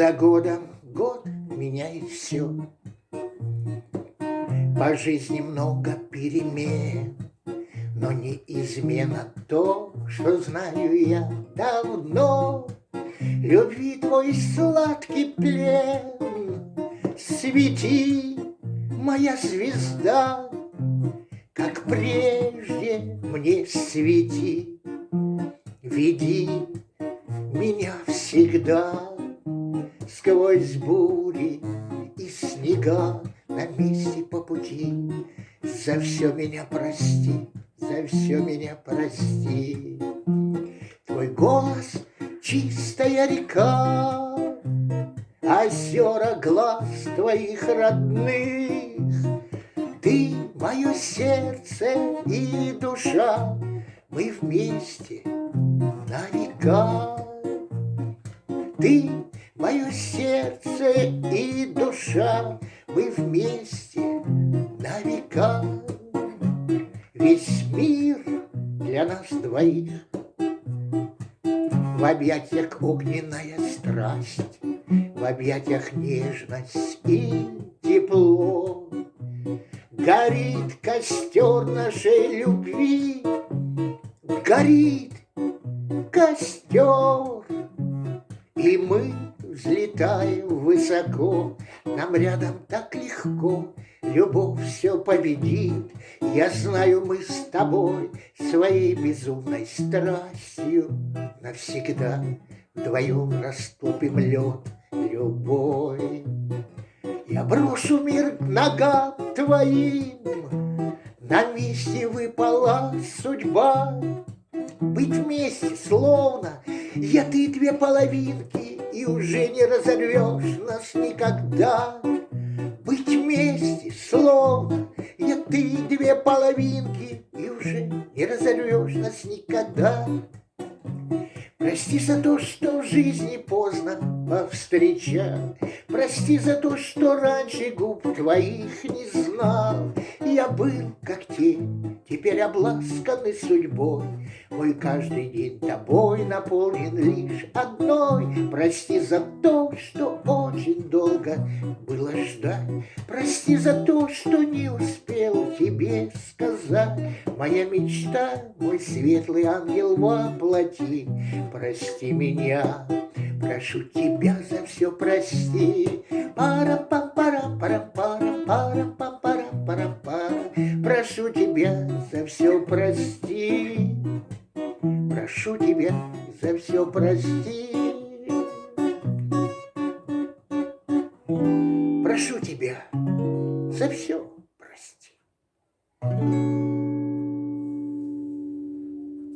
за годом год меняет все. По жизни много перемен, но не измена то, что знаю я давно. Любви твой сладкий плен, свети, моя звезда, как прежде мне свети. Веди меня всегда сквозь бури и снега на месте по пути. За все меня прости, за все меня прости. Твой голос — чистая река, озера глаз твоих родных. Ты — мое сердце и душа, мы вместе на века. Ты — мое сердце и душа, мы вместе на века. Весь мир для нас двоих, в объятиях огненная страсть, в объятиях нежность и тепло. Горит костер нашей любви, горит костер, и мы взлетаем высоко. Нам рядом так легко, любовь все победит. Я знаю, мы с тобой своей безумной страстью навсегда вдвоем растопим лед любой. Я брошу мир к ногам твоим, на месте выпала судьба. Быть вместе словно я ты две половинки, и уже не разорвешь нас никогда. Быть вместе словно я ты две половинки, и уже не разорвешь нас никогда. Прости за то, что в жизни поздно повстречал, прости за то, что раньше губ твоих не знал. Я был, как тень, теперь обласканный судьбой, мой каждый день тобой наполнен лишь одной. Прости за то, что очень долго было ждать, прости за то, что не успел тебе сказать. Моя мечта, мой светлый ангел воплоти, прости меня, прошу тебя за все прости. Пара-пам-пара-пара-пара-пара-пара-пара. Прошу тебя за все прости, прошу тебя за все прости. Прошу тебя за все прости.